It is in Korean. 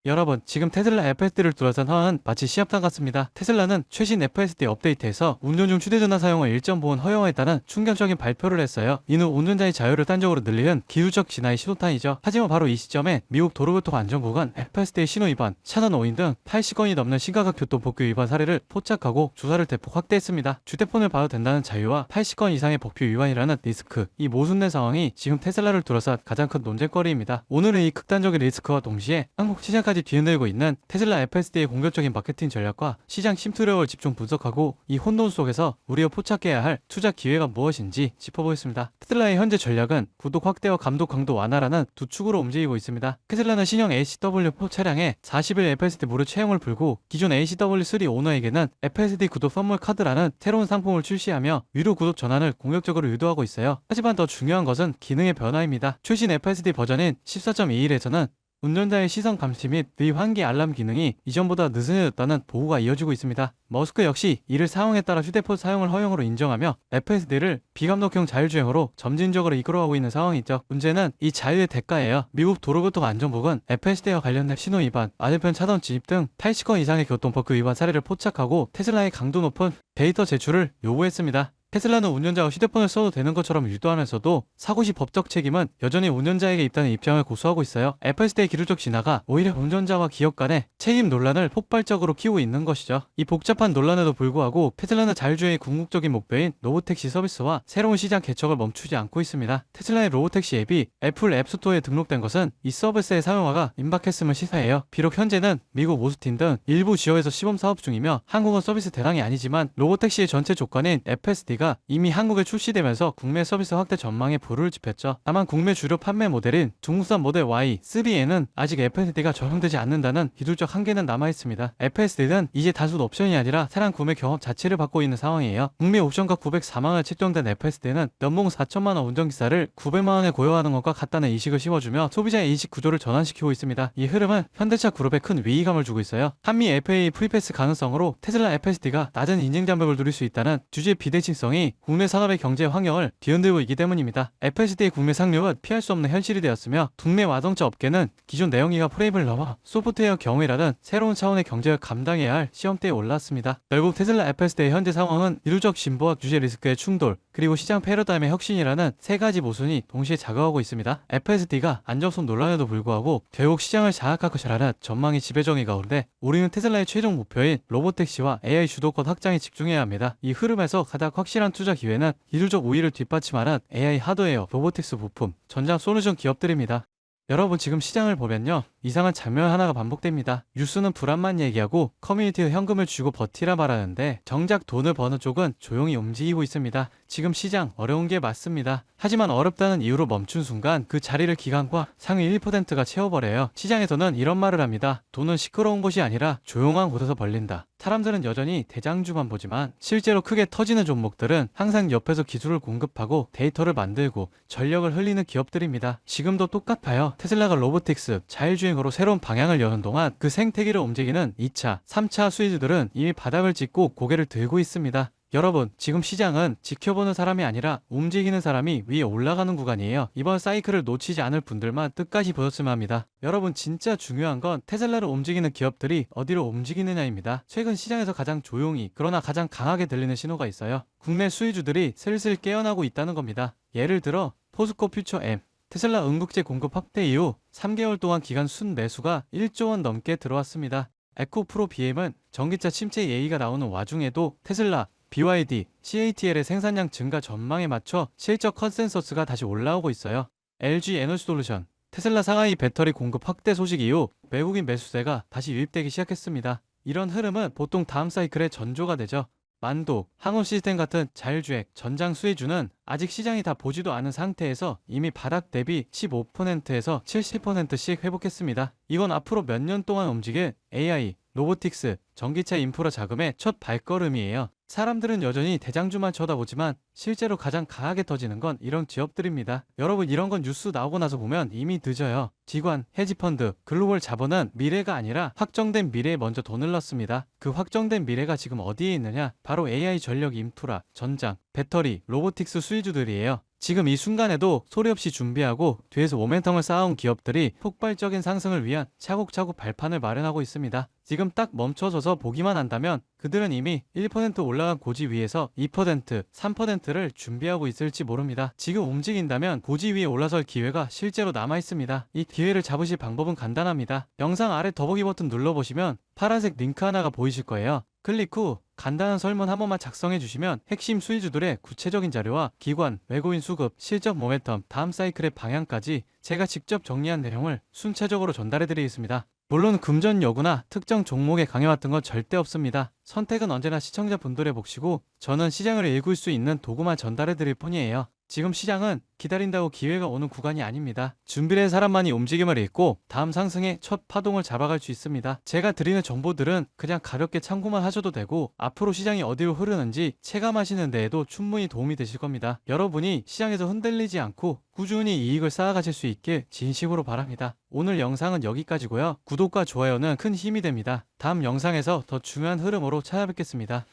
여러분, 지금 테슬라 FSD를 둘러싼 상황은 마치 시합장 같습니다. 테슬라는 최신 FSD 업데이트에서 운전 중 휴대전화 사용을 1.5원 허용했다는 충격적인 발표를 했어요. 이는 운전자의 자유를 단적으로 늘리는 기술적 진화의 시도탄이죠. 하지만 바로 이 시점에 미국 도로교통안전국은 FSD의 신호 위반, 차선 오인 등 80건이 넘는 심각한 교통법규 위반 사례를 포착하고 조사를 대폭 확대했습니다. 휴대폰을 봐도 된다는 자유와 80건 이상의 법규 위반이라는 리스크, 이 모순된 상황이 지금 테슬라를 둘러싼 가장 큰 논쟁거리입니다. 오늘은 이 극단적인 리스크와 동시에 한국 시장까지 뒤흔들고 있는 테슬라 FSD의 공격적인 마케팅 전략과 시장 침투력을 집중 분석하고 이 혼돈 속에서 우리가 포착해야 할 투자 기회가 무엇인지 짚어보겠습니다. 테슬라의 현재 전략은 구독 확대와 감독 강도 완화라는 두 축으로 움직이고 있습니다. 테슬라는 신형 ACW4 차량에 40일 FSD 무료 채용을 풀고 기존 ACW3 오너에게는 FSD 구독 선물 카드라는 새로운 상품을 출시하며 위로 구독 전환을 공격적으로 유도하고 있어요. 하지만 더 중요한 것은 기능의 변화입니다. 최신 FSD 버전인 14.21에서는 운전자의 시선 감시 및 비환기 알람 기능이 이전보다 느슨해졌다는 보고가 이어지고 있습니다. 머스크 역시 이를 사용에 따라 휴대폰 사용을 허용으로 인정하며 FSD를 비감독형 자율주행으로 점진적으로 이끌어가고 있는 상황이죠. 문제는 이 자유의 대가예요. 미국 도로교통안전국은 FSD와 관련된 신호 위반, 맞은편 차선 진입 등 80건 이상의 교통법규 위반 사례를 포착하고 테슬라의 강도 높은 데이터 제출을 요구했습니다. 테슬라는 운전자가 휴대폰을 써도 되는 것처럼 유도하면서도 사고 시 법적 책임은 여전히 운전자에게 있다는 입장을 고수하고 있어요. FSD의 기술적 진화가 오히려 운전자와 기업 간의 책임 논란을 폭발적으로 키우고 있는 것이죠. 이 복잡한 논란에도 불구하고 테슬라는 자율주행의 궁극적인 목표인 로보택시 서비스와 새로운 시장 개척을 멈추지 않고 있습니다. 테슬라의 로보택시 앱이 애플 앱스토어에 등록된 것은 이 서비스의 사용화가 임박했음을 시사해요. 비록 현재는 미국 오스틴 등 일부 지역에서 시범 사업 중이며 한국은 서비스 대상이 아니지만 로보택시의 전체 조건인 FSD가 이미 한국에 출시되면서 국내 서비스 확대 전망에 불을 지폈죠. 다만 국내 주력 판매 모델인 중국산 모델 Y, 3에는 아직 FSD가 적용되지 않는다는 기술적 한계는 남아있습니다. FSD는 이제 단순 옵션이 아니라 차량 구매 경험 자체를 받고 있는 상황이에요. 국내 옵션가 904만원에 책정된 FSD는 연봉 4천만원 운전기사를 900만원에 고용하는 것과 같다는 인식을 심어주며 소비자의 인식 구조를 전환시키고 있습니다. 이 흐름은 현대차 그룹에 큰 위기감을 주고 있어요. 한미 FAA 프리패스 가능성으로 테슬라 FSD가 낮은 인증 장벽을 누릴 수 있다는 주주의 비대칭성이 국내 산업의 경제 환경을 뒤흔들고 있기 때문입니다. FSD의 국내 상륙은 피할 수 없는 현실이 되었으며 국내 자동차 업계는 기존 내연기관 프레임을 넘어 소프트웨어 경위라는 새로운 차원의 경제를 감당해야 할 시험대에 올랐습니다. 결국 테슬라 FSD의 현재 상황은 기술적 진보와 규제 리스크의 충돌, 그리고 시장 패러다임의 혁신이라는 세 가지 모순이 동시에 작용하고 있습니다. FSD가 안정성 논란에도 불구하고 결국 시장을 장악할 것이라는 전망이 지배적인 가운데 우리는 테슬라의 최종 목표인 로보택시와 AI 주도권 확장에 집중해야 합니다. 이 흐름에서 가장 확실한 투자 기회는 기술적 우위를 뒷받침하는 AI 하드웨어, 로보틱스 부품, 전장 솔루션 기업들입니다. 여러분, 지금 시장을 보면요, 이상한 장면 하나가 반복됩니다. 뉴스는 불안만 얘기하고 커뮤니티에 현금을 주고 버티라 말하는데 정작 돈을 버는 쪽은 조용히 움직이고 있습니다. 지금 시장 어려운 게 맞습니다. 하지만 어렵다는 이유로 멈춘 순간 그 자리를 기관과 상위 1%가 채워버려요. 시장에서는 이런 말을 합니다. 돈은 시끄러운 곳이 아니라 조용한 곳에서 벌린다. 사람들은 여전히 대장주만 보지만 실제로 크게 터지는 종목들은 항상 옆에서 기술을 공급하고 데이터를 만들고 전력을 흘리는 기업들입니다. 지금도 똑같아요. 테슬라가 로보틱스, 자율주행으로 새로운 방향을 여는 동안 그 생태계를 움직이는 2차, 3차 수혜주들은 이미 바닥을 찍고 고개를 들고 있습니다. 여러분, 지금 시장은 지켜보는 사람이 아니라 움직이는 사람이 위에 올라가는 구간이에요. 이번 사이클을 놓치지 않을 분들만 끝까지 보셨으면 합니다. 여러분, 진짜 중요한 건 테슬라를 움직이는 기업들이 어디로 움직이느냐입니다. 최근 시장에서 가장 조용히 그러나 가장 강하게 들리는 신호가 있어요. 국내 수혜주들이 슬슬 깨어나고 있다는 겁니다. 예를 들어 포스코 퓨처 M, 테슬라 응급제 공급 확대 이후 3개월 동안 기간 순매수가 1조 원 넘게 들어왔습니다. 에코프로 BM은 전기차 침체 얘기가 나오는 와중에도 테슬라, BYD, CATL의 생산량 증가 전망에 맞춰 실적 컨센서스가 다시 올라오고 있어요. LG 에너지솔루션, 테슬라 상하이 배터리 공급 확대 소식 이후 외국인 매수세가 다시 유입되기 시작했습니다. 이런 흐름은 보통 다음 사이클의 전조가 되죠. 만도, 항원 시스템 같은 자율주행, 전장 수혜주는 아직 시장이 다 보지도 않은 상태에서 이미 바닥 대비 15%에서 70%씩 회복했습니다. 이건 앞으로 몇 년 동안 움직일 AI, 로보틱스, 전기차 인프라 자금의 첫 발걸음이에요. 사람들은 여전히 대장주만 쳐다보지만 실제로 가장 강하게 터지는 건 이런 기업들입니다. 여러분, 이런 건 뉴스 나오고 나서 보면 이미 늦어요. 기관, 헤지펀드, 글로벌 자본은 미래가 아니라 확정된 미래에 먼저 돈을 넣습니다. 그 확정된 미래가 지금 어디에 있느냐? 바로 AI 전력 인프라, 전장, 배터리, 로보틱스 수혜주들이에요. 지금 이 순간에도 소리 없이 준비하고 뒤에서 모멘텀을 쌓아온 기업들이 폭발적인 상승을 위한 차곡차곡 발판을 마련하고 있습니다. 지금 딱 멈춰서서 보기만 한다면 그들은 이미 1% 올라간 고지 위에서 2%, 3%를 준비하고 있을지 모릅니다. 지금 움직인다면 고지 위에 올라설 기회가 실제로 남아 있습니다. 이 기회를 잡으실 방법은 간단합니다. 영상 아래 더보기 버튼 눌러보시면 파란색 링크 하나가 보이실 거예요. 클릭 후 간단한 설문 한 번만 작성해 주시면 핵심 수익주들의 구체적인 자료와 기관, 외국인 수급, 실적 모멘텀, 다음 사이클의 방향까지 제가 직접 정리한 내용을 순차적으로 전달해 드리겠습니다. 물론 금전 여부나 특정 종목에 강해왔던 건 절대 없습니다. 선택은 언제나 시청자분들의 몫이고 저는 시장을 읽을 수 있는 도구만 전달해 드릴 뿐이에요. 지금 시장은 기다린다고 기회가 오는 구간이 아닙니다. 준비를 한 사람만이 움직임을 읽고 다음 상승의 첫 파동을 잡아갈 수 있습니다. 제가 드리는 정보들은 그냥 가볍게 참고만 하셔도 되고 앞으로 시장이 어디로 흐르는지 체감하시는 데에도 충분히 도움이 되실 겁니다. 여러분이 시장에서 흔들리지 않고 꾸준히 이익을 쌓아가실 수 있길 진심으로 바랍니다. 오늘 영상은 여기까지고요. 구독과 좋아요는 큰 힘이 됩니다. 다음 영상에서 더 중요한 흐름으로 찾아뵙겠습니다.